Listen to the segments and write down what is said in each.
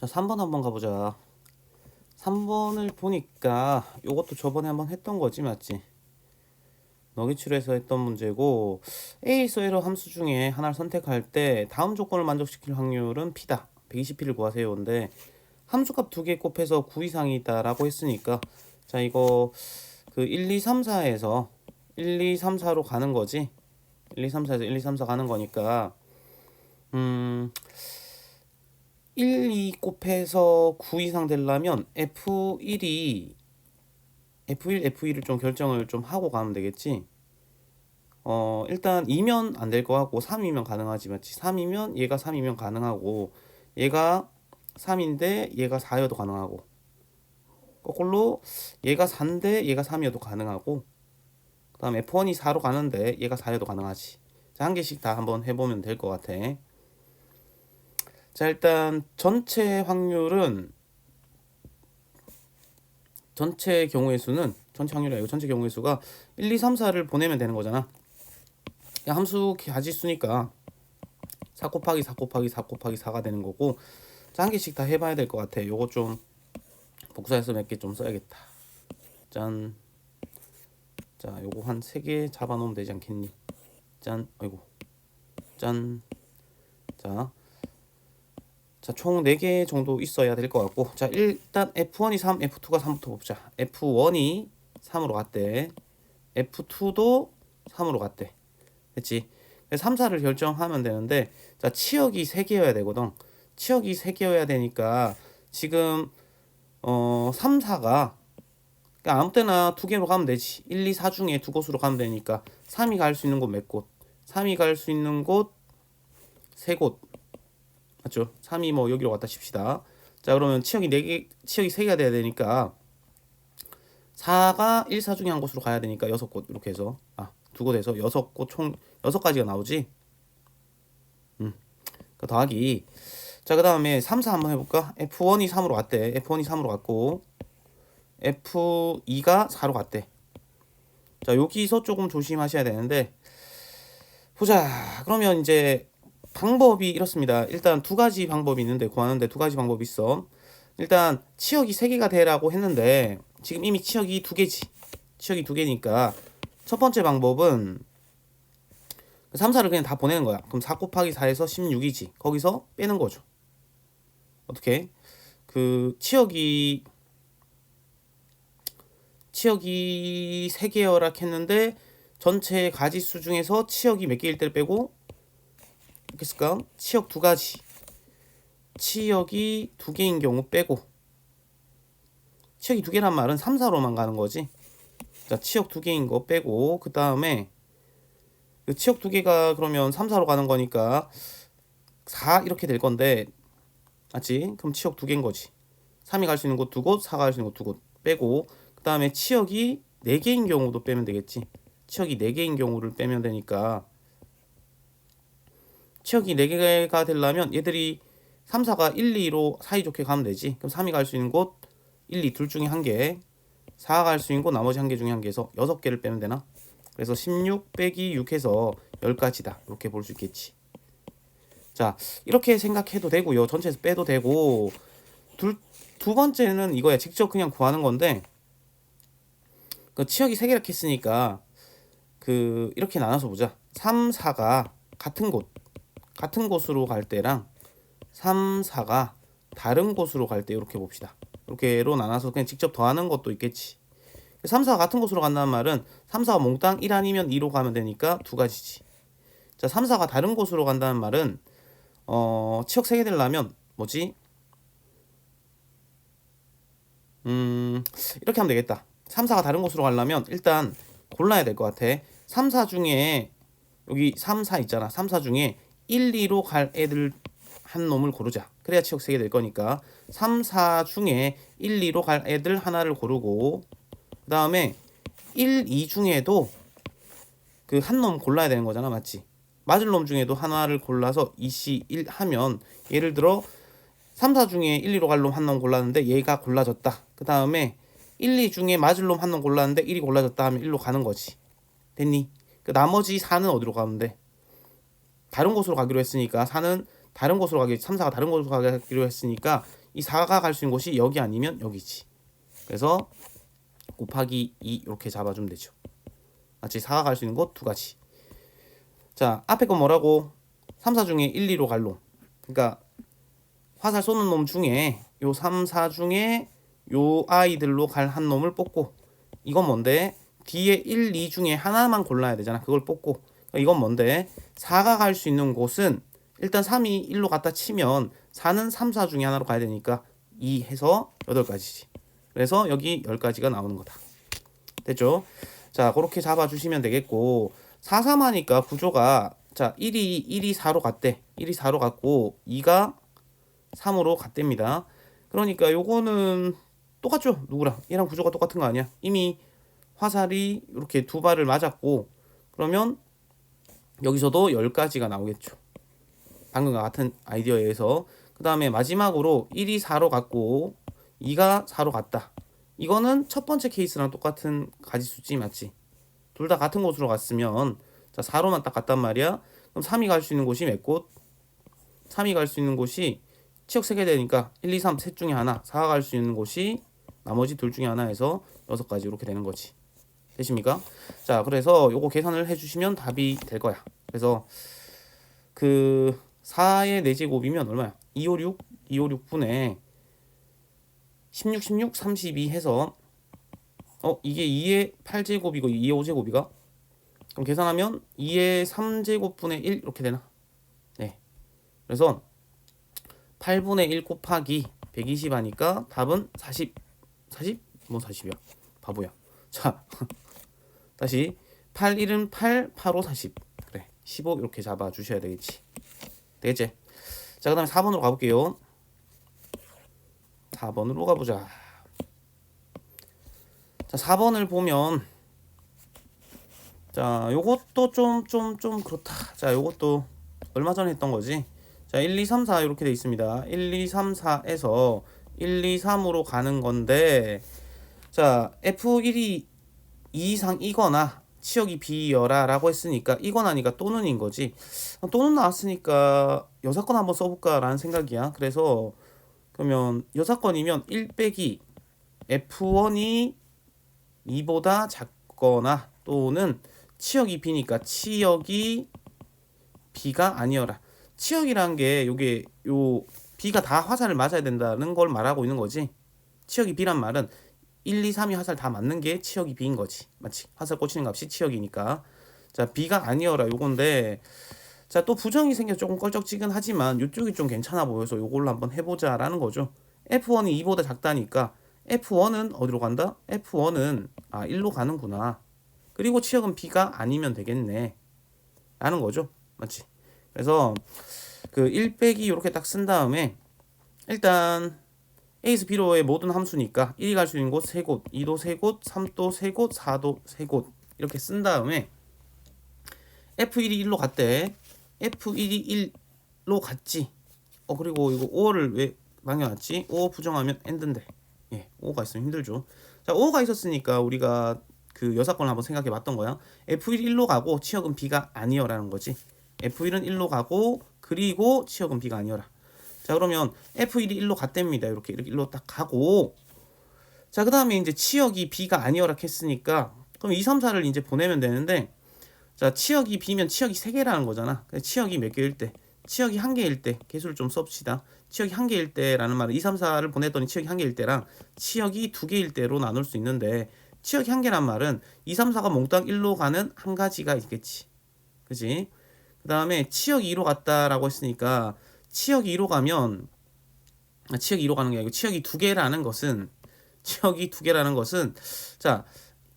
자, 3번 한번 가보자. 3번을 보니까 요것도 저번에 한번 했던 거지, 맞지? 너기출에서 했던 문제고, A에서 에러 함수 중에 하나를 선택할 때 다음 조건을 만족시킬 확률은 P다. 120P를 구하세요. 근데 함수값 두 개 곱해서 9 이상이 있다라고 했으니까, 자, 이거 그 1, 2, 3, 4에서 1, 2, 3, 4로 가는 거지. 1, 2, 3, 4에서 1, 2, 3, 4 가는 거니까 1, 2 곱해서 9 이상 되려면 F1이 F1, F2를 좀 결정을 좀 하고 가면 되겠지. 일단 2면 안 될 거 같고 3이면 가능하지, 맞지? 3이면 얘가 3이면 가능하고 얘가 3인데 얘가 4여도 가능하고 거꾸로 얘가 4인데 얘가 3이어도 가능하고 그 다음 F1이 4로 가는데 얘가 4여도 가능하지. 자, 한 개씩 다 한번 해보면 될 것 같아. 자, 일단 전체 확률은 전체 경우의 수는 전체 확률이 아니고 전체 경우의 수가 1, 2, 3, 4를 보내면 되는 거잖아. 야, 함수 가지수니까 4 곱하기 4 곱하기 4 곱하기 4가 되는 거고. 자, 한 개씩 다 해봐야 될 것 같아. 요거 좀 복사해서 몇 개 좀 써야겠다. 짠. 자, 요거 한 3개 잡아놓으면 되지 않겠니? 짠. 아이고. 짠. 자, 총 4개 정도 있어야 될 것 같고. 자, 일단 F1이 3, F2가 3부터 봅자. F1이 3으로 갔대. F2도 3으로 갔대. 됐지? 3, 4를 결정하면 되는데, 자, 치역이 3개여야 되거든. 치역이 3개여야 되니까 지금 3, 4가 그러니까 아무 때나 2개로 가면 되지. 1, 2, 4 중에 2곳으로 가면 되니까 3이 갈 수 있는 곳 몇 곳? 3이 갈 수 있는 곳 3곳. 맞죠? 3이 뭐 여기로 왔다 칩시다. 자, 그러면 치역이 4개, 치역이 3개가 돼야 되니까 4가 1, 4 중에 한 곳으로 가야 되니까 6곳 이렇게 해서 2곳에서 6곳 총 6가지가 나오지. 그 더하기. 자, 그 다음에 3, 4 한번 해볼까? F1이 3으로 갔대. F1이 3으로 갔고 F2가 4로 갔대. 자, 여기서 조금 조심하셔야 되는데 보자. 그러면 이제 방법이 이렇습니다. 일단 2가지 방법이 있는데 구하는데 2가지 방법이 있어. 일단 치역이 3개가 되라고 했는데 지금 이미 치역이 2개지. 치역이 2개니까 첫 번째 방법은 3, 4를 그냥 다 보내는 거야. 그럼 4 곱하기 4에서 16이지. 거기서 빼는 거죠. 어떻게? 그 치역이 3개여라 했는데 전체 가지수 중에서 치역이 몇 개일 때를 빼고 이렇게 쓸까? 치역 2가지. 치역이 2개인 경우 빼고 치역이 2개란 말은 3, 4로만 가는 거지. 자, 치역 2개인 거 빼고 그 다음에 그 치역 2개가 그러면 3, 4로 가는 거니까 4 이렇게 될 건데 맞지? 그럼 치역 2개인 거지. 3이 갈 수 있는 곳 2곳, 4가 갈 수 있는 곳 2곳 빼고 그 다음에 치역이 4개인 경우도 빼면 되겠지. 치역이 4개인 경우를 빼면 되니까 치역이 4개가 되려면 얘들이 3, 4가 1, 2로 사이좋게 가면 되지. 그럼 3이 갈 수 있는 곳 1, 2 둘 중에 한 개, 4가 갈 수 있는 곳 나머지 한 개 중에 한 개에서 6개를 빼면 되나? 그래서 16 빼기 6 해서 10가지다. 이렇게 볼 수 있겠지. 자, 이렇게 생각해도 되고요. 전체에서 빼도 되고 두 번째는 이거야. 직접 그냥 구하는 건데 그 치역이 3개라 했으니까 그 이렇게 나눠서 보자. 3, 4가 같은 곳으로 갈 때랑 3, 4가 다른 곳으로 갈 때 이렇게 봅시다. 이렇게로 나눠서 그냥 직접 더하는 것도 있겠지. 3, 4가 같은 곳으로 간다는 말은 3, 4가 몽땅 1 아니면 2로 가면 되니까 2가지지. 자, 3, 4가 다른 곳으로 간다는 말은 치역 3개 되려면 뭐지? 이렇게 하면 되겠다. 3, 4가 다른 곳으로 가려면 일단 골라야 될 것 같아. 3, 4 중에 여기 3, 4 있잖아. 3, 4 중에 1, 2로 갈 애들 한 놈을 고르자. 그래야 치역 3개 될 거니까 3, 4 중에 1, 2로 갈 애들 하나를 고르고 그 다음에 1, 2 중에도 그 한 놈 골라야 되는 거잖아. 맞지? 맞을 놈 중에도 하나를 골라서 2시 1 하면 예를 들어 3, 4 중에 1, 2로 갈 놈 한 놈 골랐는데 얘가 골라졌다. 그 다음에 1, 2 중에 맞을 놈 한 놈 골랐는데 1이 골라졌다 하면 1로 가는 거지. 됐니? 그 나머지 4는 어디로 가면 돼? 다른 곳으로 가기로 했으니까 4는 다른 곳으로 가기 3, 4가 다른 곳으로 가기로 했으니까 이 4가 갈 수 있는 곳이 여기 아니면 여기지. 그래서 곱하기 2 이렇게 잡아주면 되죠. 마치 4가 갈 수 있는 곳 두 가지. 자, 앞에 건 뭐라고? 3, 4 중에 1, 2로 갈 놈. 그러니까 화살 쏘는 놈 중에 요 3, 4 중에 요 아이들로 갈 한 놈을 뽑고, 이건 뭔데? 뒤에 1, 2 중에 하나만 골라야 되잖아. 그걸 뽑고. 그러니까 이건 뭔데? 4가 갈 수 있는 곳은 일단 3이 1로 갔다 치면 4는 3, 4 중에 하나로 가야 되니까 2 해서 8가지지. 그래서 여기 10가지가 나오는 거다. 됐죠? 자, 그렇게 잡아주시면 되겠고, 4, 3 하니까 구조가, 자, 1이 4로 갔대. 1이 4로 갔고 2가 3으로 갔답니다. 그러니까 요거는 똑같죠? 누구랑? 얘랑 구조가 똑같은 거 아니야? 이미 화살이 이렇게 두 발을 맞았고, 그러면 여기서도 10가지가 나오겠죠. 방금과 같은 아이디어에 의해서. 그 다음에 마지막으로 1이 4로 갔고 2가 4로 갔다. 이거는 첫 번째 케이스랑 똑같은 가지수지, 맞지? 둘 다 같은 곳으로 갔으면, 자, 4로만 딱 갔단 말이야. 그럼 3이 갈 수 있는 곳이 몇 곳? 3이 갈 수 있는 곳이 치역 3개 되니까 1, 2, 3 셋 중에 하나, 4가 갈 수 있는 곳이 나머지 둘 중에 하나 해서 6가지 이렇게 되는 거지. 되십니까? 자, 그래서 요거 계산을 해주시면 답이 될 거야. 그래서 그 4의 4제곱이면 얼마야? 256? 256분의 16, 16, 32 해서 이게 2의 8제곱이고 2의 5제곱이가? 그럼 계산하면 2의 3제곱분의 1 이렇게 되나? 네. 그래서 8분의 1 곱하기 120 하니까 답은 40. 40? 뭐 40이야? 바보야. 자, 다시 8, 1은 8, 8, 5, 40. 그래, 15 이렇게 잡아주셔야 되겠지. 되겠지? 자, 그 다음에 4번으로 가볼게요. 4번으로 가보자. 자, 4번을 보면, 자, 요것도 좀 그렇다. 자, 요것도 얼마 전에 했던 거지. 자, 1, 2, 3, 4 이렇게 돼 있습니다. 1, 2, 3, 4에서 1, 2, 3으로 가는 건데, 자, F1이 2 이상 이거나 치역이 B여라 라고 했으니까 이거나니까 또는인 거지. 또는 나왔으니까 여사건 한번 써볼까 라는 생각이야. 그래서 그러면 여사건이면 1 빼기 F1이 2보다 작거나 또는 치역이 B니까 치역이 B가 아니어라. 치역이란 게 요게 요 B가 다 화살을 맞아야 된다는 걸 말하고 있는 거지. 치역이 B란 말은 1, 2, 3이 화살 다 맞는 게 치역이 B인 거지. 맞지? 화살 꽂히는 값이 치역이니까. 자, B가 아니어라 요건데, 자, 또 부정이 생겨 조금 껄쩍지근하지만 이쪽이 좀 괜찮아 보여서 요걸로 한번 해보자 라는 거죠. F1이 2보다 작다니까 F1은 어디로 간다? F1은 1로 가는구나. 그리고 치역은 B가 아니면 되겠네 라는 거죠. 맞지? 그래서 그 1 빼기 이렇게 딱 쓴 다음에 일단 A에서 B로의 모든 함수니까 1이 갈 수 있는 곳 3곳, 2도 3곳, 3도 3곳, 4도 3곳 이렇게 쓴 다음에 F1이 1로 갔대. F1이 1로 갔지. 그리고 이거 5를 왜 남겨놨지? 5 부정하면 엔드인데. 예, 5가 있으면 힘들죠. 자, 5가 있었으니까 우리가 그 여사건을 한번 생각해 봤던 거야. F1이 1로 가고 치역은 B가 아니어라는 거지. F1은 1로 가고 그리고 치역은 B가 아니어라. 자, 그러면 F1이 1로 갔답니다. 이렇게 1로 딱 가고, 자, 그 다음에 이제 치역이 B가 아니어라 했으니까 그럼 2, 3, 4를 이제 보내면 되는데, 자, 치역이 B면 치역이 3개라는 거잖아. 치역이 몇 개일 때? 치역이 1개일 때 개수를 좀 써봅시다. 치역이 1개일 때라는 말은 2, 3, 4를 보냈더니 치역이 1개일 때랑 치역이 2개일 때로 나눌 수 있는데, 치역이 1개란 말은 2, 3, 4가 몽땅 1로 가는 한 가지가 있겠지. 그지? 그 다음에 치역이 2로 갔다라고 했으니까 치역이 2로 가면, 치역이 2로 가는 게 아니고 치역이 2개라는 것은, 치역이 2개라는 것은, 자,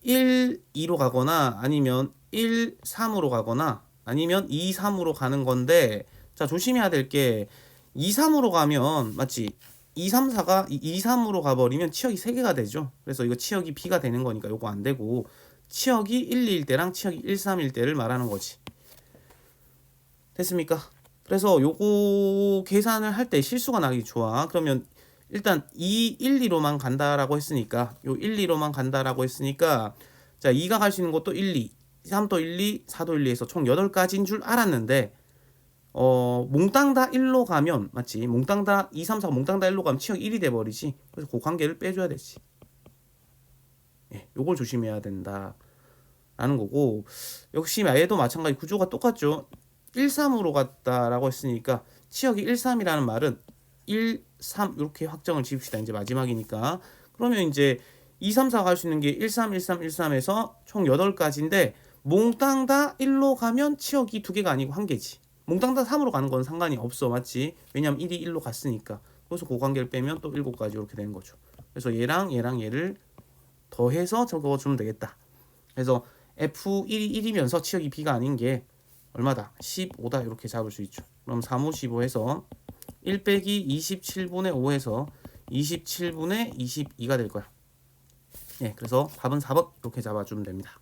1, 2로 가거나 아니면 1, 3으로 가거나 아니면 2, 3으로 가는 건데, 자, 조심해야 될 게 2, 3으로 가면, 맞지? 2, 3, 4가 2, 3으로 가버리면 치역이 3개가 되죠. 그래서 이거 치역이 B가 되는 거니까 요거 안 되고, 치역이 1, 2일 때랑 치역이 1, 3일 때를 말하는 거지. 됐습니까? 그래서 요거 계산을 할 때 실수가 나기 좋아. 그러면 일단 2, 1, 2로만 간다라고 했으니까, 요 1, 2로만 간다라고 했으니까, 자, 2가 갈 수 있는 곳도 1, 2, 3도 1, 2, 4도 1, 2 해서 총 8가지인 줄 알았는데, 몽땅 다 1로 가면 맞지? 몽땅 다 2, 3, 4 몽땅 다 1로 가면 치역 1이 돼 버리지. 그래서 그 관계를 빼줘야 되지. 예, 요걸 조심해야 된다 라는 거고, 역시 얘도 마찬가지 구조가 똑같죠. 1, 3으로 갔다라고 했으니까 치역이 1, 3이라는 말은 1, 3 이렇게 확정을 지읍시다. 이제 마지막이니까. 그러면 이제 2, 3, 4 갈 수 있는 게 1, 3, 1, 3, 1, 3에서 총 8가지인데 몽땅 다 1로 가면 치역이 2개가 아니고 1개지. 몽땅 다 3으로 가는 건 상관이 없어. 맞지? 왜냐면 1이 1로 갔으니까. 그래서 그 관계를 빼면 또 7가지 이렇게 되는 거죠. 그래서 얘랑 얘랑 얘를 더해서 적어주면 되겠다. 그래서 F1이 1이면서 치역이 B가 아닌 게 얼마다? 15다 이렇게 잡을 수 있죠. 그럼 3, 5, 15해서 1 빼기 27분의 5해서 27분의 22가 될 거야. 예, 그래서 답은 4번 이렇게 잡아주면 됩니다.